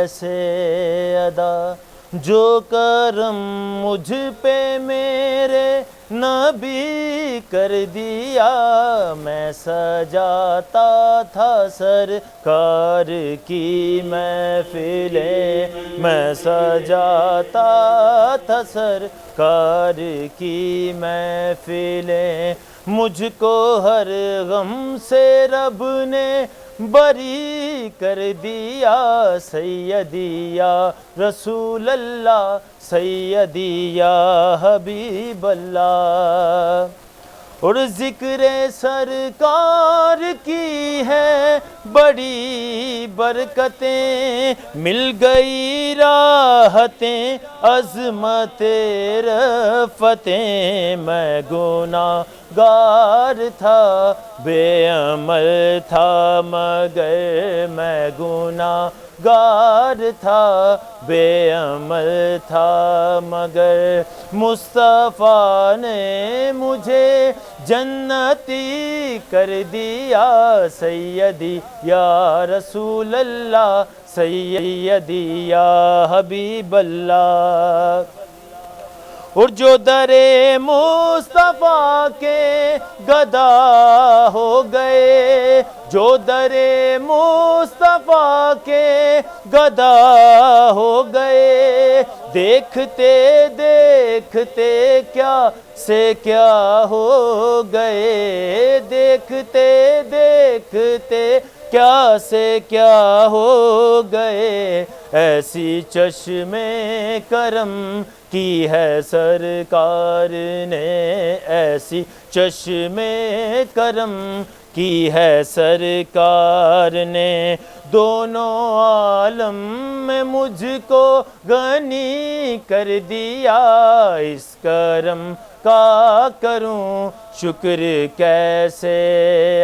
کیسے ادا، جو کرم مجھ پہ میرے نبی کر دیا، میں سجاتا تھا سرکار کی محفلیں، میں سجاتا تھا سرکار کی محفلیں، مجھ کو ہر غم سے رب نے بری کر دیا، سیدی یا رسول اللہ، سیدی یا حبیب اللہ۔ اور ذکر سرکار کی ہے بڑی برکتیں، مل گئی راحتیں عظمت رفتیں، میں گناہ گار تھا بے عمل تھا مگر، میں گناہ گار تھا بے عمل تھا مگر، مصطفیٰ نے مجھے جنتی کر دیا، سیدی یا رسول اللہ، سیدی یا حبیب اللہ۔ اور جو در مصطفیٰ کے گدا ہو گئے، جو در مصطفیٰ کے گدا ہو گئے، دیکھتے دیکھتے کیا سے کیا ہو گئے، دیکھتے دیکھتے کیا سے کیا ہو گئے، ایسی چشم کرم کی ہے سرکار نے، ایسی چشم کرم کی ہے سرکار نے، دونوں عالم میں مجھ کو غنی کر دیا، اس کرم کا کروں شکر کیسے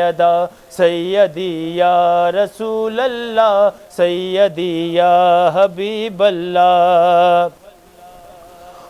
ادا، سیدی یا رسول اللہ، سیدی یا حبیب اللہ۔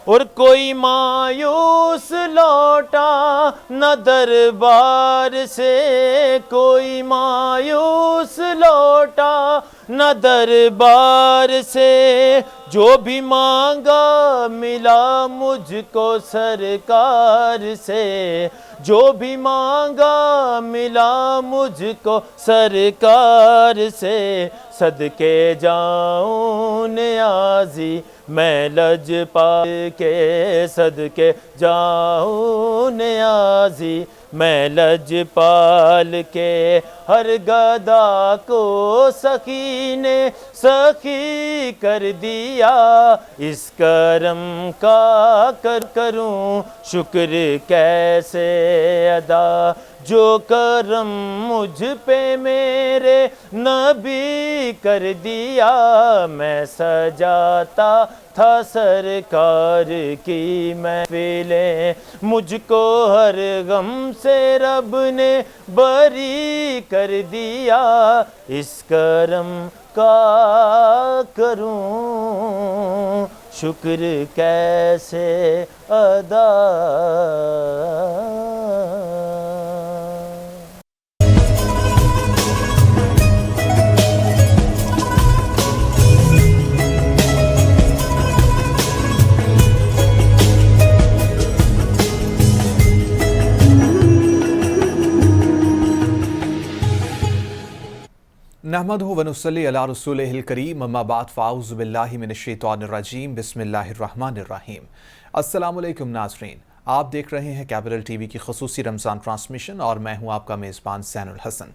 اور کوئی مایوس لوٹا نہ دربار سے، کوئی مایوس لوٹا نہ دربار سے، جو بھی مانگا ملا مجھ کو سرکار سے، جو بھی مانگا ملا مجھ کو سرکار سے، صدقے جاؤں نیازی میں لجپال کے، صدقے جاؤں نیازی میں لجپال کے، ہر گدا کو سخی نے سخی کر دیا، اس کرم کا کروں شکر کیسے ادا، جو کرم مجھ پہ میرے نبی کر دیا، میں سجاتا تھا سرکار کی محفلیں، مجھ کو ہر غم سے رب نے بری کر دیا، اس کرم کا کروں شکر کیسے ادا۔ نحمدہ و نصلی علی رسولہ الکریم، اما بعد فاعوذ باللہ من الشیطان الرجیم، بسم اللہ الرحمن الرحیم۔ السلام علیکم ناظرین، آپ دیکھ رہے ہیں کیپٹل ٹی وی کی خصوصی رمضان ٹرانسمیشن اور میں ہوں آپ کا میزبان زین الحسن۔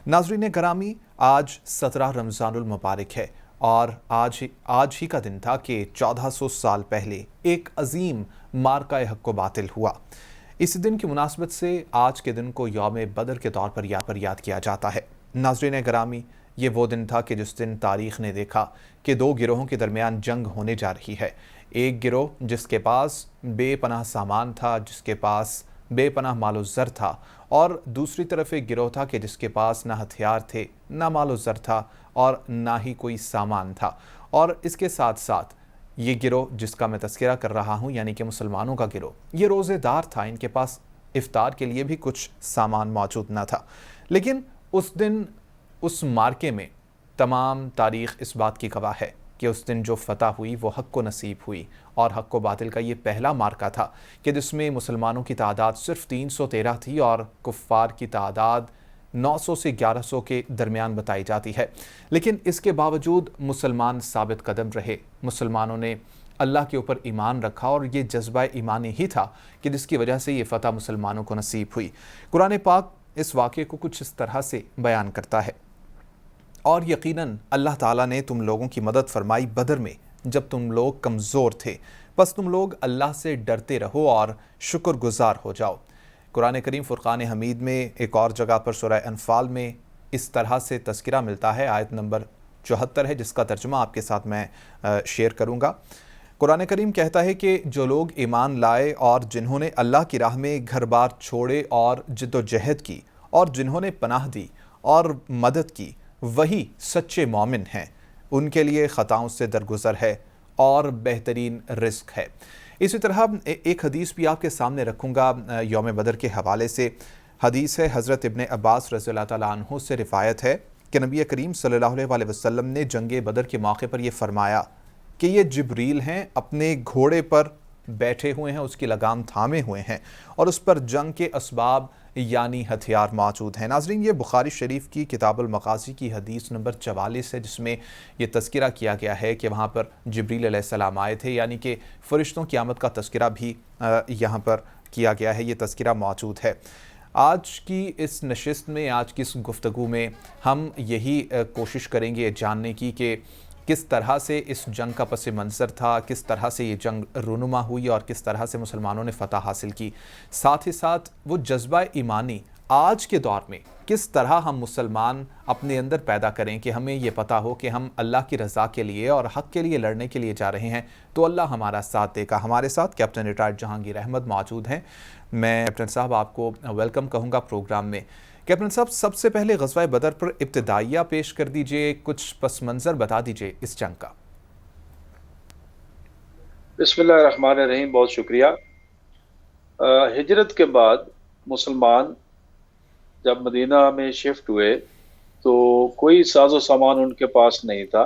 ناظرین گرامی، آج 17 رمضان المبارک ہے اور آج ہی کا دن تھا کہ 1400 سال پہلے ایک عظیم مارکہ حق و باطل ہوا۔ اس دن کی مناسبت سے آج کے دن کو یوم بدر کے طور پر یاد کیا جاتا ہے۔ ناظرین گرامی، یہ وہ دن تھا کہ جس دن تاریخ نے دیکھا کہ دو گروہوں کے درمیان جنگ ہونے جا رہی ہے۔ ایک گروہ جس کے پاس بے پناہ سامان تھا، جس کے پاس بے پناہ مال و زر تھا، اور دوسری طرف ایک گروہ تھا کہ جس کے پاس نہ ہتھیار تھے، نہ مال و زر تھا اور نہ ہی کوئی سامان تھا۔ اور اس کے ساتھ ساتھ یہ گروہ جس کا میں تذکرہ کر رہا ہوں، یعنی کہ مسلمانوں کا گروہ، یہ روزے دار تھا، ان کے پاس افطار کے لیے بھی کچھ سامان موجود نہ تھا۔ لیکن اس دن اس مارکے میں تمام تاریخ اس بات کی گواہ ہے کہ اس دن جو فتح ہوئی وہ حق کو نصیب ہوئی، اور حق و باطل کا یہ پہلا مارکا تھا کہ جس میں مسلمانوں کی تعداد صرف 313 تھی اور کفار کی تعداد 900 سے 1100 کے درمیان بتائی جاتی ہے۔ لیکن اس کے باوجود مسلمان ثابت قدم رہے، مسلمانوں نے اللہ کے اوپر ایمان رکھا، اور یہ جذبہ ایمانی ہی تھا کہ جس کی وجہ سے یہ فتح مسلمانوں کو نصیب ہوئی۔ قرآن پاک اس واقعے کو کچھ اس طرح سے بیان کرتا ہے: اور یقیناً اللہ تعالیٰ نے تم لوگوں کی مدد فرمائی بدر میں جب تم لوگ کمزور تھے، بس تم لوگ اللہ سے ڈرتے رہو اور شکر گزار ہو جاؤ۔ قرآن کریم فرقان حمید میں ایک اور جگہ پر سورہ انفال میں اس طرح سے تذکرہ ملتا ہے، آیت نمبر 74 ہے، جس کا ترجمہ آپ کے ساتھ میں شیئر کروں گا۔ قرآن کریم کہتا ہے کہ جو لوگ ایمان لائے اور جنہوں نے اللہ کی راہ میں گھر بار چھوڑے اور جد و جہد کی، اور جنہوں نے پناہ دی اور مدد کی، وہی سچے مومن ہیں، ان کے لیے خطاؤں سے درگزر ہے اور بہترین رزق ہے۔ اسی طرح ایک حدیث بھی آپ کے سامنے رکھوں گا یوم بدر کے حوالے سے۔ حدیث ہے حضرت ابن عباس رضی اللہ تعالیٰ عنہ سے روایت ہے کہ نبی کریم صلی اللہ علیہ وسلم نے جنگ بدر کے موقع پر یہ فرمایا کہ یہ جبریل ہیں، اپنے گھوڑے پر بیٹھے ہوئے ہیں، اس کی لگام تھامے ہوئے ہیں، اور اس پر جنگ کے اسباب یعنی ہتھیار موجود ہیں۔ ناظرین، یہ بخاری شریف کی کتاب المغازی کی حدیث نمبر 44 ہے، جس میں یہ تذکرہ کیا گیا ہے کہ وہاں پر جبریل علیہ السلام آئے تھے، یعنی کہ فرشتوں کی آمد کا تذکرہ بھی یہاں پر کیا گیا ہے، یہ تذکرہ موجود ہے۔ آج کی اس نشست میں، آج کی اس گفتگو میں ہم یہی کوشش کریں گے جاننے کی کہ کس طرح سے اس جنگ کا پس منظر تھا، کس طرح سے یہ جنگ رونما ہوئی اور کس طرح سے مسلمانوں نے فتح حاصل کی، ساتھ ہی ساتھ وہ جذبہ ایمانی آج کے دور میں کس طرح ہم مسلمان اپنے اندر پیدا کریں کہ ہمیں یہ پتہ ہو کہ ہم اللہ کی رضا کے لیے اور حق کے لیے لڑنے کے لیے جا رہے ہیں تو اللہ ہمارا ساتھ دے گا۔ ہمارے ساتھ کیپٹن ریٹائرڈ جہانگیر احمد موجود ہیں۔ میں کیپٹن صاحب آپ کو ویلکم کہوں گا پروگرام میں۔ کیپٹن صاحب، سب سے پہلے غزوہ بدر پر ابتدائیہ پیش کر دیجئے، کچھ پس منظر بتا دیجئے اس جنگ کا۔ بسم اللہ الرحمن الرحیم، بہت شکریہ۔ ہجرت کے بعد مسلمان جب مدینہ میں شفٹ ہوئے تو کوئی ساز و سامان ان کے پاس نہیں تھا،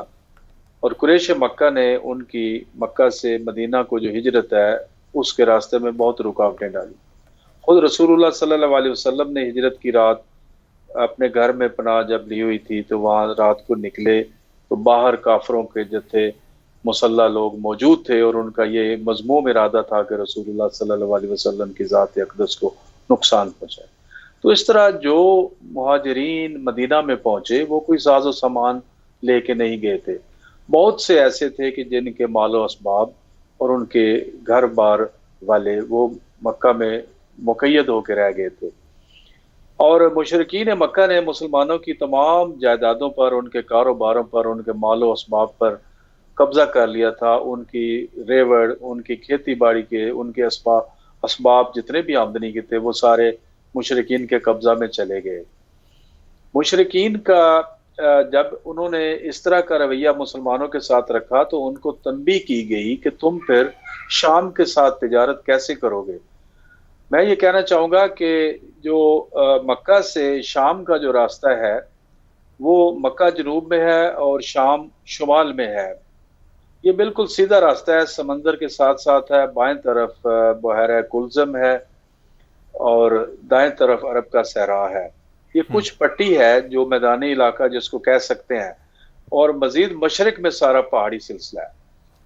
اور قریش مکہ نے ان کی مکہ سے مدینہ کو جو ہجرت ہے اس کے راستے میں بہت رکاوٹیں ڈالی۔ خود رسول اللہ صلی اللہ علیہ وسلم نے ہجرت کی رات اپنے گھر میں پناہ جب لی ہوئی تھی تو وہاں رات کو نکلے تو باہر کافروں کے جو تھے مسلح لوگ موجود تھے، اور ان کا یہ مذموم ارادہ تھا کہ رسول اللہ صلی اللہ علیہ وسلم کی ذات اقدس کو نقصان پہنچائے۔ تو اس طرح جو مہاجرین مدینہ میں پہنچے وہ کوئی ساز و سامان لے کے نہیں گئے تھے، بہت سے ایسے تھے کہ جن کے مال و اسباب اور ان کے گھر بار والے وہ مکہ میں مقید ہو کے رہ گئے تھے، اور مشرکین مکہ نے مسلمانوں کی تمام جائیدادوں پر، ان کے کاروباروں پر، ان کے مال و اسباب پر قبضہ کر لیا تھا۔ ان کی ریوڑ، ان کی کھیتی باڑی کے، ان کے اسباب جتنے بھی آمدنی کے تھے وہ سارے مشرکین کے قبضہ میں چلے گئے۔ مشرکین کا جب انہوں نے اس طرح کا رویہ مسلمانوں کے ساتھ رکھا تو ان کو تنبیہ کی گئی کہ تم پھر شام کے ساتھ تجارت کیسے کرو گے۔ میں یہ کہنا چاہوں گا کہ جو مکہ سے شام کا جو راستہ ہے وہ مکہ جنوب میں ہے اور شام شمال میں ہے۔ یہ بالکل سیدھا راستہ ہے، سمندر کے ساتھ ساتھ ہے، بائیں طرف بحیرہ کلزم ہے اور دائیں طرف عرب کا صحرا ہے۔ یہ کچھ پٹی ہے جو میدانی علاقہ جس کو کہہ سکتے ہیں، اور مزید مشرق میں سارا پہاڑی سلسلہ ہے،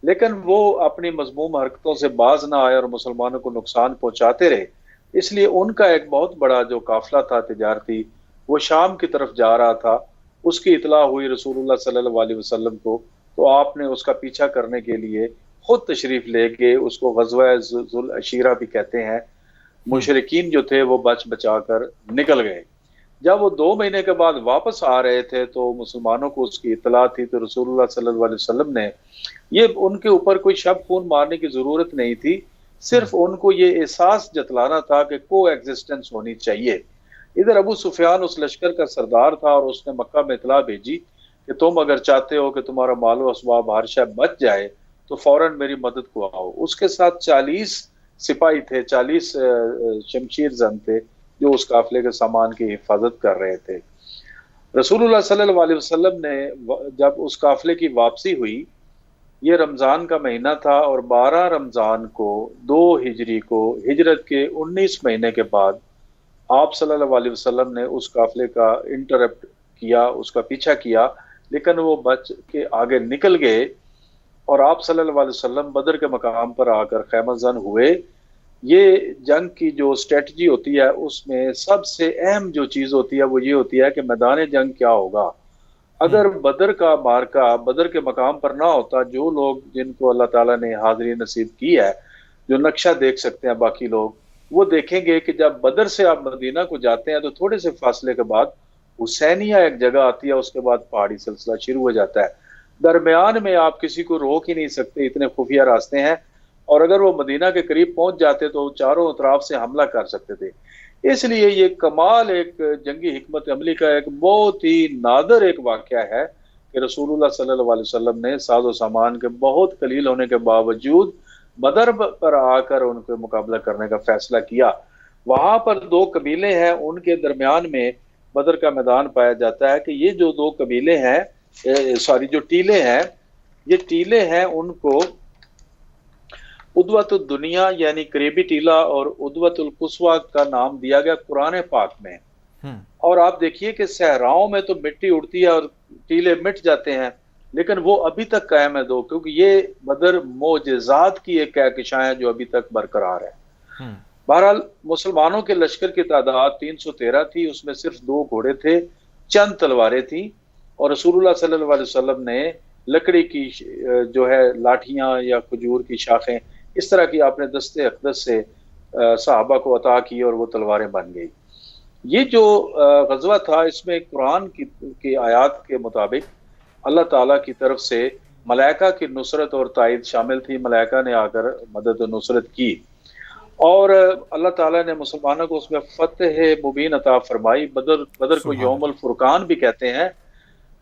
لیکن وہ اپنی مذموم حرکتوں سے باز نہ آئے اور مسلمانوں کو نقصان پہنچاتے رہے، اس لیے ان کا ایک بہت بڑا جو قافلہ تھا تجارتی وہ شام کی طرف جا رہا تھا۔ اس کی اطلاع ہوئی رسول اللہ صلی اللہ علیہ وسلم کو، تو آپ نے اس کا پیچھا کرنے کے لیے خود تشریف لے کے، اس کو غزوہ ذوالعشیرہ بھی کہتے ہیں، مشرکین جو تھے وہ بچ بچا کر نکل گئے۔ جب وہ 2 مہینے کے بعد واپس آ رہے تھے تو مسلمانوں کو اس کی اطلاع تھی، تو رسول اللہ صلی اللہ علیہ وسلم نے یہ ان کے اوپر کوئی شب خون مارنے کی ضرورت نہیں تھی، صرف ان کو یہ احساس جتلانا تھا کہ کو ایگزسٹنس ہونی چاہیے۔ ادھر ابو سفیان اس لشکر کا سردار تھا اور اس نے مکہ میں اطلاع بھیجی کہ تم اگر چاہتے ہو کہ تمہارا مال و اسباب ہر شے بچ جائے تو فوراً میری مدد کو آؤ۔ اس کے ساتھ 40 سپاہی تھے، 40 شمشیر زن تھے جو اس قافلے کے سامان کی حفاظت کر رہے تھے۔ رسول اللہ صلی اللہ علیہ وسلم نے جب اس قافلے کی واپسی ہوئی یہ رمضان کا مہینہ تھا اور 12 رمضان کو 2 ہجری کو ہجرت کے 19 مہینے کے بعد آپ صلی اللہ علیہ وسلم نے اس قافلے کا انٹرپٹ کیا، اس کا پیچھا کیا، لیکن وہ بچ کے آگے نکل گئے اور آپ صلی اللہ علیہ وسلم بدر کے مقام پر آ کر خیمہ زن ہوئے۔ یہ جنگ کی جو اسٹریٹجی ہوتی ہے اس میں سب سے اہم جو چیز ہوتی ہے وہ یہ ہوتی ہے کہ میدان جنگ کیا ہوگا۔ اگر بدر کا مارکا بدر کے مقام پر نہ ہوتا، جو لوگ جن کو اللہ تعالیٰ نے حاضری نصیب کی ہے، جو نقشہ دیکھ سکتے ہیں باقی لوگ، وہ دیکھیں گے کہ جب بدر سے آپ مدینہ کو جاتے ہیں تو تھوڑے سے فاصلے کے بعد حسینیہ ایک جگہ آتی ہے، اس کے بعد پہاڑی سلسلہ شروع ہو جاتا ہے، درمیان میں آپ کسی کو روک ہی نہیں سکتے، اتنے خفیہ راستے ہیں، اور اگر وہ مدینہ کے قریب پہنچ جاتے تو چاروں اطراف سے حملہ کر سکتے تھے۔ اس لیے یہ کمال ایک جنگی حکمت عملی کا ایک بہت ہی نادر ایک واقعہ ہے کہ رسول اللہ صلی اللہ علیہ وسلم نے ساز و سامان کے بہت قلیل ہونے کے باوجود بدر پر آ کر ان کے مقابلہ کرنے کا فیصلہ کیا۔ وہاں پر 2 قبیلے ہیں، ان کے درمیان میں بدر کا میدان پایا جاتا ہے کہ یہ جو 2 قبیلے ہیں، جو ٹیلے ہیں، یہ ٹیلے ہیں، ان کو ادوت الدنیا یعنی قریبی ٹیلا اور ادوت القصویٰ کا نام دیا گیا قرآن پاک میں۔ اور آپ دیکھیے کہ صحراؤں میں تو مٹی اڑتی ہے اور ٹیلے مٹ جاتے ہیں، لیکن وہ ابھی تک قائم ہے 2، کیونکہ یہ بدر معجزات کی ایک کہکشاں ہے جو ابھی تک برقرار ہے۔ بہرحال مسلمانوں کے لشکر کی تعداد 313 تھی، اس میں صرف 2 گھوڑے تھے، چند تلواریں تھیں، اور رسول اللہ صلی اللہ علیہ وسلم نے لکڑی کی جو ہے لاٹھیاں یا کھجور کی شاخیں اس طرح کی آپ نے دستے اقدس سے صحابہ کو عطا کی اور وہ تلواریں بن گئی۔ یہ جو غزوہ تھا اس میں قرآن کی آیات کے مطابق اللہ تعالیٰ کی طرف سے ملائکہ کی نصرت اور تائید شامل تھی، ملائکہ نے آ کر مدد و نصرت کی، اور اللہ تعالیٰ نے مسلمانوں کو اس میں فتح مبین عطا فرمائی۔ بدر کو یوم الفرقان بھی کہتے ہیں۔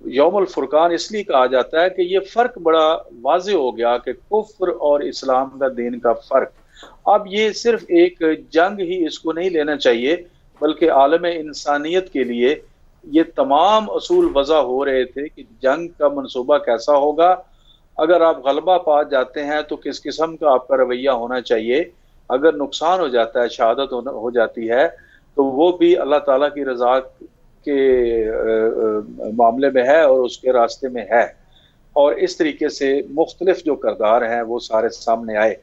یوم الفرقان اس لیے کہا جاتا ہے کہ یہ فرق بڑا واضح ہو گیا کہ کفر اور اسلام کا دین کا فرق۔ اب یہ صرف ایک جنگ ہی اس کو نہیں لینا چاہیے، بلکہ عالم انسانیت کے لیے یہ تمام اصول وضع ہو رہے تھے کہ جنگ کا منصوبہ کیسا ہوگا، اگر آپ غلبہ پا جاتے ہیں تو کس قسم کا آپ کا رویہ ہونا چاہیے، اگر نقصان ہو جاتا ہے، شہادت ہو جاتی ہے، تو وہ بھی اللہ تعالیٰ کی رضا کے معاملے میں ہے اور اس کے راستے میں ہے، اور اس طریقے سے مختلف جو کردار ہیں وہ سارے سامنے آئے۔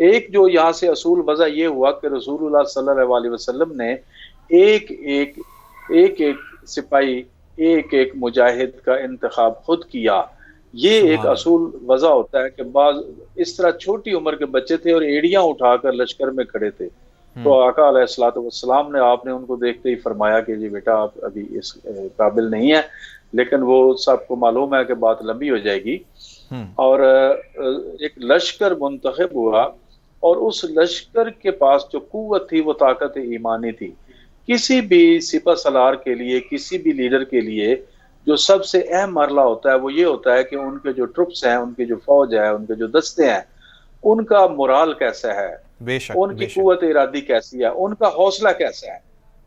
ایک جو یہاں سے اصول وضع یہ ہوا کہ رسول اللہ صلی اللہ علیہ وسلم نے ایک سپاہی، ایک مجاہد کا انتخاب خود کیا۔ یہ ایک اصول وضع ہوتا ہے کہ بعض اس طرح چھوٹی عمر کے بچے تھے اور ایڑیاں اٹھا کر لشکر میں کھڑے تھے، تو آقا علیہ الصلوۃ والسلام نے آپ نے ان کو دیکھتے ہی فرمایا کہ جی بیٹا آپ ابھی اس قابل نہیں ہے، لیکن وہ سب کو معلوم ہے کہ بات لمبی ہو جائے گی، اور ایک لشکر منتخب ہوا، اور اس لشکر کے پاس جو قوت تھی وہ طاقت ایمانی تھی۔ کسی بھی سپہ سالار کے لیے، کسی بھی لیڈر کے لیے جو سب سے اہم مرحلہ ہوتا ہے وہ یہ ہوتا ہے کہ ان کے جو ٹروپس ہیں، ان کے جو فوج ہے، ان کے جو دستے ہیں، ان کا مورال کیسا ہے، ان کی قوت ارادی کیسی ہے، ان کا حوصلہ کیسا ہے۔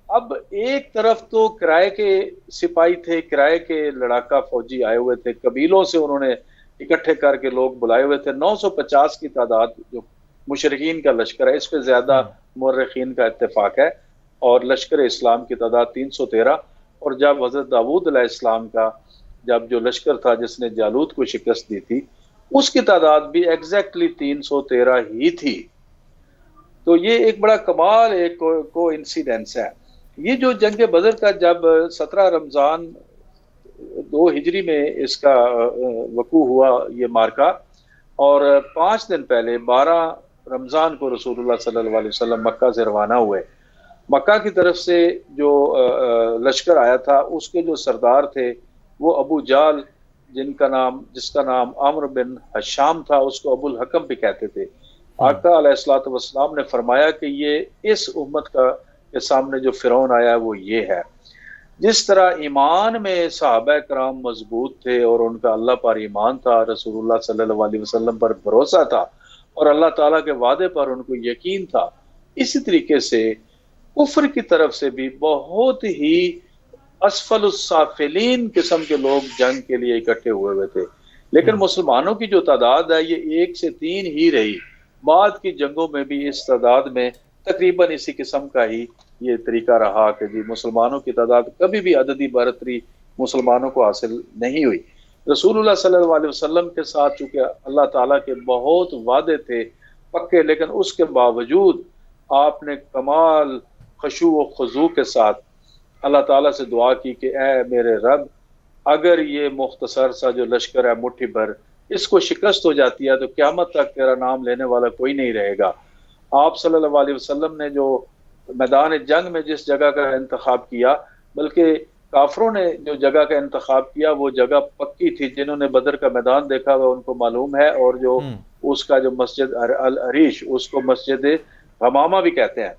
اب ایک طرف تو کرائے کے سپاہی تھے، کرائے کے لڑاکا فوجی آئے ہوئے تھے، قبیلوں سے انہوں نے اکٹھے کر کے لوگ بلائے ہوئے تھے، 950 کی تعداد جو مشرکین کا لشکر ہے، اس پہ زیادہ مورخین کا اتفاق ہے، اور لشکر اسلام کی تعداد 313، اور جب حضرت داؤد علیہ السلام کا جب جو لشکر تھا جس نے جالوت کو شکست دی تھی، اس کی تعداد بھی ایگزیکٹلی 313 ہی تھی۔ تو یہ ایک بڑا کمال ایک کو انسیڈنس ہے۔ یہ جو جنگ بدر کا جب 17 رمضان 2 ہجری میں اس کا وقوع ہوا یہ مارکا، اور 5 دن پہلے 12 رمضان کو رسول اللہ صلی اللہ علیہ وسلم مکہ سے روانہ ہوئے۔ مکہ کی طرف سے جو لشکر آیا تھا اس کے جو سردار تھے وہ ابو جال، جس کا نام عمرو بن حشام تھا، اس کو ابو الحکم بھی کہتے تھے۔ آقا علیہ الصلوۃ والسلام نے فرمایا کہ یہ اس امت کے سامنے جو فرعون آیا وہ یہ ہے۔ جس طرح ایمان میں صحابہ کرام مضبوط تھے اور ان کا اللہ پر ایمان تھا، رسول اللہ صلی اللہ علیہ وسلم پر بھروسہ تھا، اور اللہ تعالیٰ کے وعدے پر ان کو یقین تھا، اسی طریقے سے کفر کی طرف سے بھی بہت ہی اسفل السافلین قسم کے لوگ جنگ کے لیے اکٹھے ہوئے تھے۔ لیکن مسلمانوں کی جو تعداد ہے یہ 1 سے 3 ہی رہی. بعد کی جنگوں میں بھی اس تعداد میں تقریباً اسی قسم کا ہی یہ طریقہ رہا کہ جی مسلمانوں کی تعداد کبھی بھی عددی برتری مسلمانوں کو حاصل نہیں ہوئی. رسول اللہ صلی اللہ علیہ وسلم کے ساتھ چونکہ اللہ تعالیٰ کے بہت وعدے تھے پکے، لیکن اس کے باوجود آپ نے کمال خشوع و خضوع کے ساتھ اللہ تعالیٰ سے دعا کی کہ اے میرے رب، اگر یہ مختصر سا جو لشکر ہے مٹھی بھر اس کو شکست ہو جاتی ہے تو قیامت تک تیرا نام لینے والا کوئی نہیں رہے گا. آپ صلی اللہ علیہ وسلم نے جو میدان جنگ میں جس جگہ کا انتخاب کیا، بلکہ کافروں نے جو جگہ کا انتخاب کیا وہ جگہ پکی تھی. جنہوں نے بدر کا میدان دیکھا وہ ان کو معلوم ہے، اور جو اس کا جو مسجد العریش اس کو مسجد غمامہ بھی کہتے ہیں،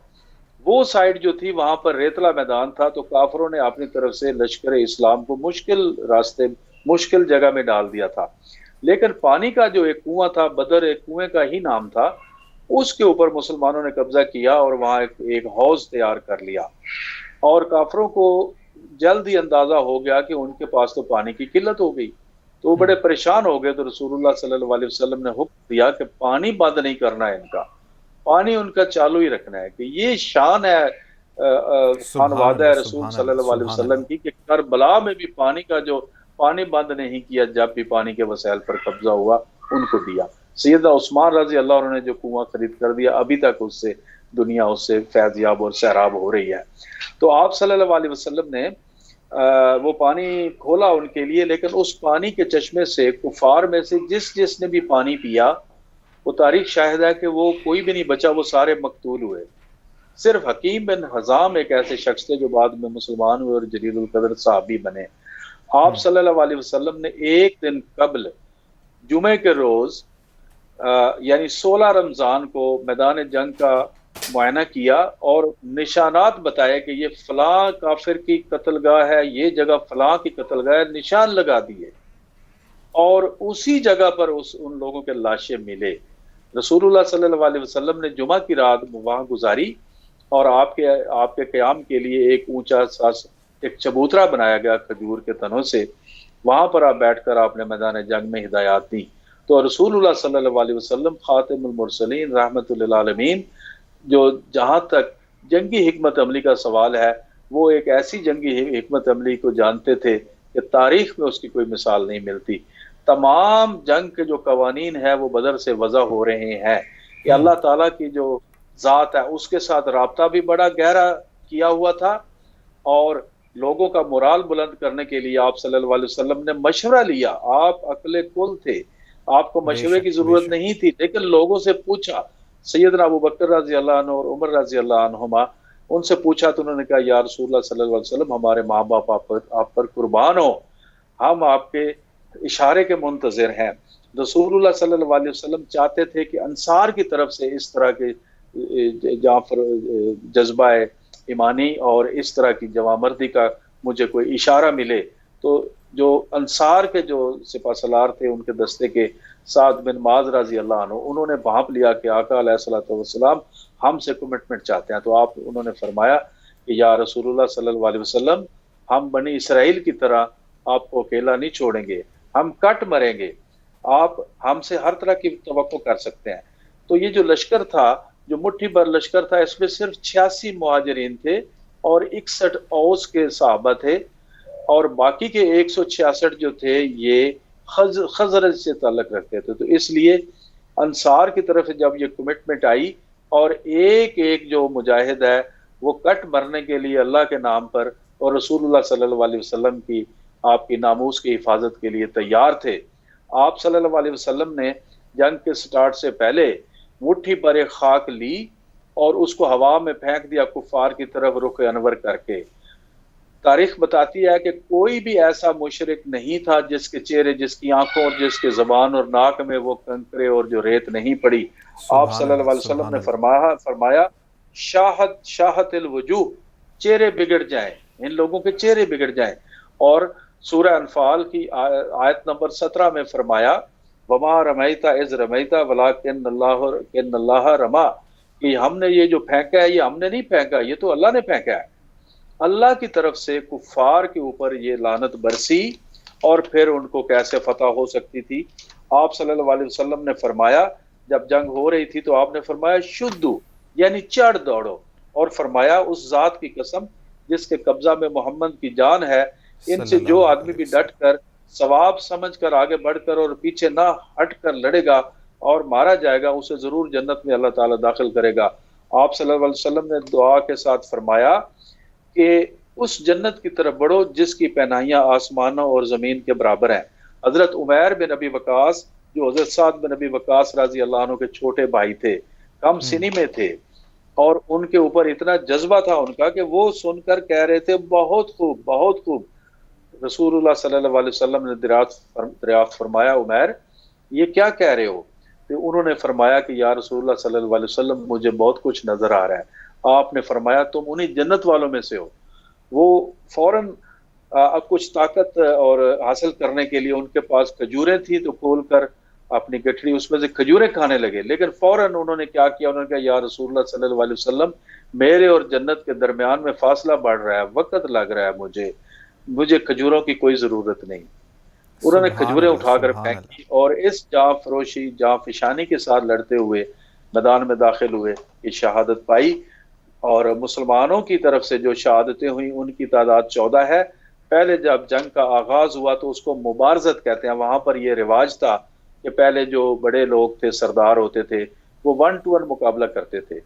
وہ سائڈ جو تھی وہاں پر ریتلا میدان تھا. تو کافروں نے اپنی طرف سے لشکر اسلام کو مشکل جگہ میں ڈال دیا تھا. لیکن پانی کا جو ایک کنواں تھا، بدر ایک کنویں کا ہی نام تھا، اس کے اوپر مسلمانوں نے قبضہ کیا اور وہاں ایک حوض تیار کر لیا. اور کافروں کو جلد ہی اندازہ ہو گیا کہ ان کے پاس تو پانی کی قلت ہو گئی، تو وہ بڑے پریشان ہو گئے. تو رسول اللہ صلی اللہ علیہ وسلم نے حکم دیا کہ پانی بند نہیں کرنا ہے، ان کا پانی ان کا چالو ہی رکھنا ہے. کہ یہ شان ہے خانوادہ رسول صلی اللہ علیہ وسلم کی کہ کربلا میں بھی پانی کا جو پانی بند نہیں کیا، جب بھی پانی کے وسائل پر قبضہ ہوا ان کو دیا. سیدنا عثمان رضی اللہ عنہ نے جو کنواں خرید کر دیا، ابھی تک اس سے دنیا اس سے فیض یاب اور سیراب ہو رہی ہے. تو آپ صلی اللہ علیہ وسلم نے وہ پانی کھولا ان کے لیے، لیکن اس پانی کے چشمے سے کفار میں سے جس نے بھی پانی پیا، وہ تاریخ شاہد ہے کہ وہ کوئی بھی نہیں بچا، وہ سارے مقتول ہوئے. صرف حکیم بن حزام ایک ایسے شخص تھے جو بعد میں مسلمان ہوئے اور جلیل القدر صحابی بنے. آپ صلی اللہ علیہ وسلم نے ایک دن قبل جمعے کے روز یعنی 16 رمضان کو میدان جنگ کا معائنہ کیا اور نشانات بتائے کہ یہ فلاں کافر کی قتل گاہ ہے، یہ جگہ فلاں کی قتل گاہ ہے، نشان لگا دیے. اور اسی جگہ پر ان لوگوں کے لاشیں ملے. رسول اللہ صلی اللہ علیہ وسلم نے جمعہ کی رات وہاں گزاری، اور آپ کے قیام کے لیے ایک اونچا سا ایک چبوترا بنایا گیا کھجور کے تنوں سے. وہاں پر آپ بیٹھ کر آپ نے میدان جنگ میں ہدایات دی. تو رسول اللہ صلی اللہ علیہ وسلم خاتم المرسلین رحمت للعالمین، جو جہاں تک جنگی حکمت عملی کا سوال ہے، وہ ایک ایسی جنگی حکمت عملی کو جانتے تھے کہ تاریخ میں اس کی کوئی مثال نہیں ملتی. تمام جنگ کے جو قوانین ہیں وہ بدر سے وضع ہو رہے ہیں کہ اللہ تعالیٰ کی جو ذات ہے اس کے ساتھ رابطہ بھی بڑا گہرا کیا ہوا تھا، اور لوگوں کا مورال بلند کرنے کے لیے آپ صلی اللہ علیہ وسلم نے مشورہ لیا. آپ عقل کل تھے، آپ کو مشورے کی ضرورت نہیں تھی، لیکن لوگوں سے پوچھا. سیدنا ابو بکر رضی اللہ عنہ اور عمر رضی اللہ عنہما، ان سے پوچھا تو انہوں نے کہا یا رسول اللہ صلی اللہ علیہ وسلم، ہمارے ماں باپ آپ پر قربان ہو، ہم آپ کے اشارے کے منتظر ہیں. رسول اللہ صلی اللہ علیہ وسلم چاہتے تھے کہ انصار کی طرف سے اس طرح کے جہاں پر جذبہ ایمانی اور اس طرح کی جوامردی کا مجھے کوئی اشارہ ملے. تو جو انصار کے جو سپہ سالار تھے ان کے دستے کے سعد بن معاذ رضی اللہ عنہ، انہوں نے بھانپ لیا کہ آقا علیہ الصلوۃ والسلام ہم سے کمٹمنٹ چاہتے ہیں. تو انہوں نے فرمایا کہ یا رسول اللہ صلی اللہ علیہ وسلم، ہم بنی اسرائیل کی طرح آپ کو اکیلا نہیں چھوڑیں گے، ہم کٹ مریں گے، آپ ہم سے ہر طرح کی توقع کر سکتے ہیں. تو یہ جو لشکر تھا، جو مٹھی بھر لشکر تھا، اس میں صرف 86 مہاجرین تھے اور 61 اوس کے صحابہ تھے، اور باقی کے 166 جو تھے یہ خزرج سے تعلق رکھتے تھے. تو اس لیے انصار کی طرف جب یہ کمٹمنٹ آئی اور ایک جو مجاہد ہے وہ کٹ مرنے کے لیے اللہ کے نام پر اور رسول اللہ صلی اللہ علیہ وسلم کی آپ کی ناموس کی حفاظت کے لیے تیار تھے. آپ صلی اللہ علیہ وسلم نے جنگ کے سٹارٹ سے پہلے مٹھی پر ایک خاک لی اور اس کو ہوا میں پھینک دیا کفار کی طرف رخ انور کر کے. تاریخ بتاتی ہے کہ کوئی بھی ایسا مشرک نہیں تھا جس کے چہرے، جس کی آنکھوں اور جس کے زبان اور ناک میں وہ کنکرے اور جو ریت نہیں پڑی. آپ صلی اللہ علیہ وسلم نے فرمایا شاہت الوجوہ، چہرے بگڑ جائیں، ان لوگوں کے چہرے بگڑ جائیں. اور سورہ انفال کی آیت نمبر 17 میں فرمایا وما رمیتا اذ رمیتا ولکن اللہ رما، کہ ہم نے یہ جو پھینکا ہے یہ ہم نے نہیں پھینکا، یہ تو اللہ نے پھینکا ہے. اللہ کی طرف سے کفار کے اوپر یہ لعنت برسی اور پھر ان کو کیسے فتح ہو سکتی تھی۔ آپ صلی اللہ علیہ وسلم نے فرمایا، جب جنگ ہو رہی تھی تو آپ نے فرمایا شدو، یعنی چڑھ دوڑو، اور فرمایا اس ذات کی قسم جس کے قبضہ میں محمد کی جان ہے، ان صلی سے جو اللہ آدمی علیہ بھی وسلم۔ ڈٹ کر ثواب سمجھ کر آگے بڑھ کر اور پیچھے نہ ہٹ کر لڑے گا اور مارا جائے گا، اسے ضرور جنت میں اللہ تعالیٰ داخل کرے گا۔ آپ صلی اللہ علیہ وسلم نے دعا کے ساتھ فرمایا کہ اس جنت کی طرف بڑھو جس کی پہنائیاں آسمانوں اور زمین کے برابر ہیں۔ حضرت عمیر بن ابی وقاص، جو حضرت سعد بن ابی وقاص رضی اللہ عنہ کے چھوٹے بھائی تھے، کم سنی میں تھے، اور ان کے اوپر اتنا جذبہ تھا ان کا کہ وہ سن کر کہہ رہے تھے بہت خوب بہت خوب۔ رسول اللہ صلی اللہ علیہ وسلم نے دریافت فرمایا، عمیر یہ کیا کہہ رہے ہو؟ تو انہوں نے فرمایا کہ یا رسول اللہ صلی اللہ علیہ وسلم مجھے بہت کچھ نظر آ رہا ہے۔ آپ نے فرمایا تم انہی جنت والوں میں سے ہو۔ وہ فوراً کچھ طاقت اور حاصل کرنے کے لیے ان کے پاس کھجوریں تھیں تو کھول کر اپنی گٹھڑی اس میں سے کھجوریں کھانے لگے، لیکن فوراً انہوں نے کیا کیا، انہوں نے کہا یا رسول اللہ صلی اللہ علیہ وسلم میرے اور جنت کے درمیان میں فاصلہ بڑھ رہا ہے، وقت لگ رہا ہے، مجھے کھجوروں کی کوئی ضرورت نہیں۔ انہوں نے سبحان کھجوریں اللہ، اٹھا کر سبحان اللہ۔ پھینکی اور اس جاں فروشی جاں فشانی کے ساتھ لڑتے ہوئے میدان میں داخل ہوئے، یہ شہادت پائی۔ اور مسلمانوں کی طرف سے جو شہادتیں ہوئیں ان کی تعداد 14 ہے۔ پہلے جب جنگ کا آغاز ہوا تو اس کو مبارزت کہتے ہیں، وہاں پر یہ رواج تھا کہ پہلے جو بڑے لوگ تھے، سردار ہوتے تھے، وہ 1 to 1 مقابلہ کرتے تھے۔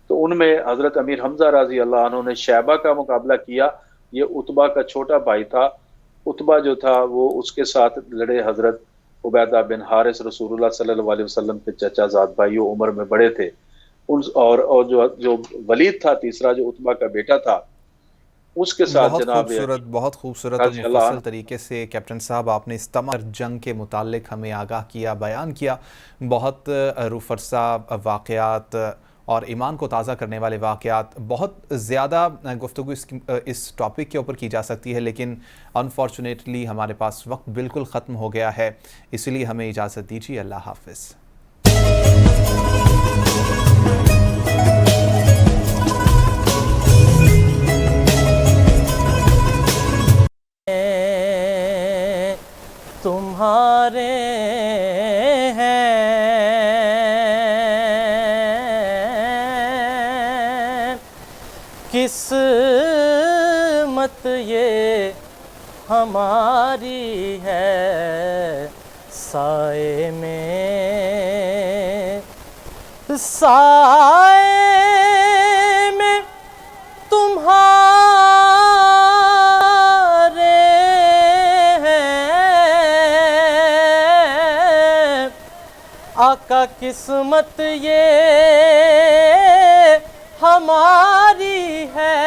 تو ان میں حضرت امیر حمزہ رضی اللہ عنہ نے شیبہ کا مقابلہ کیا، یہ عتبہ کا چھوٹا بھائی تھا۔ عتبہ جو تھا وہ اس کے ساتھ لڑے حضرت عبیدہ بن حارث، رسول اللہ صلی اللہ علیہ وسلم کے چچا زاد بھائی، وہ عمر میں بڑے تھے۔ اور جو ولید تھا تیسرا، جو عتبہ کا بیٹا تھا، اس کے ساتھ جناب بہت خوبصورت اور رضی اللہ مفصل عنہ۔ طریقے سے کیپٹن صاحب آپ نے اس تمام جنگ کے متعلق ہمیں آگاہ کیا، بیان کیا۔ بہت روح فرسا واقعات اور ایمان کو تازہ کرنے والے واقعات، بہت زیادہ گفتگو اس ٹاپک کے اوپر کی جا سکتی ہے، لیکن انفارچونیٹلی ہمارے پاس وقت بالکل ختم ہو گیا ہے، اسی لیے ہمیں اجازت دیجیے۔ اللہ حافظ۔ تمہارے ہیں قسمت یہ ہماری ہے، سائے میں تمہارے ہیں، آقا قسمت یہ ہماری ہے،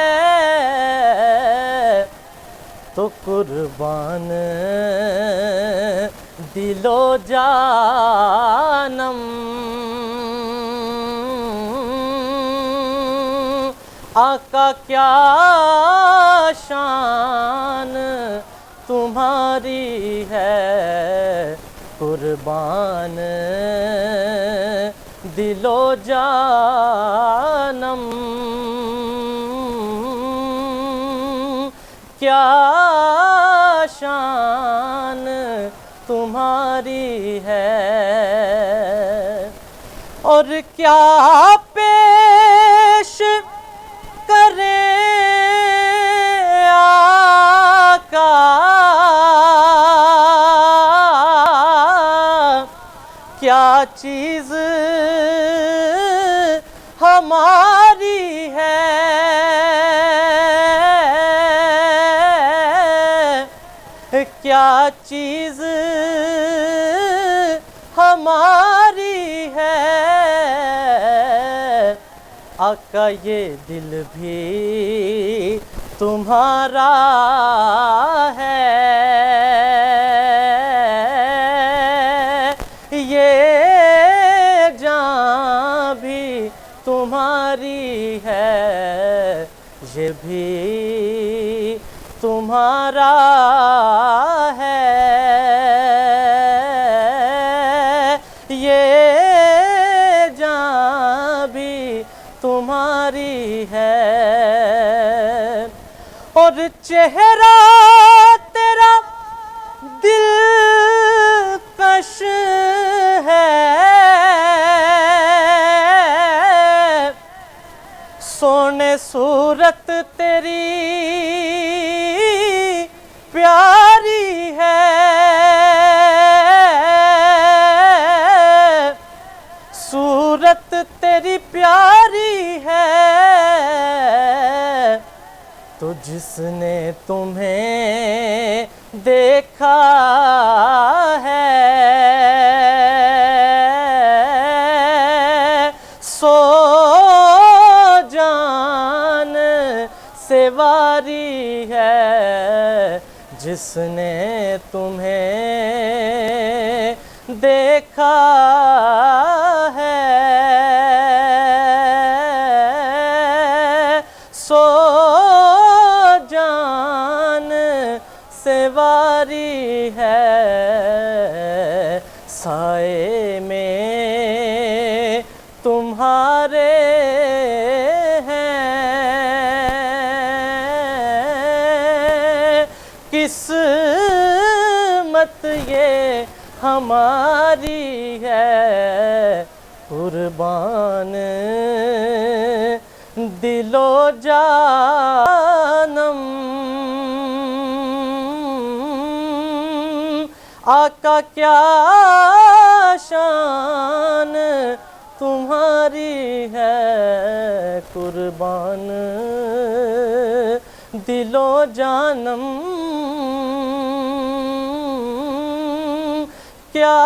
تو قربان دل و جانم آقا کیا شان تمہاری ہے، قربان دل و جانم کیا شان تمہاری ہے، اور کیا پیش کریں آقا، کیا چیز ہماری ہے، کیا چیز ہماری ہے، آقا یہ دل بھی تمہارا ہے، یہ جان بھی تمہاری ہے، یہ بھی تمہارا ہے، یہ جان بھی تمہاری ہے، اور چہرہ تیرا صورت تیری پیاری ہے، صورت تیری پیاری ہے، تو جس نے تمہیں دیکھا ہے سو جان سے واری ہے، جس نے تمہیں دیکھا ہے سو جان سے واری ہے، سائے میں تمہارے ہیں، قسمت یہ ہماری ہے، قربان دل و جانم، آقا کیا شان تمہاری ہے، قربان دل و جانم، کیا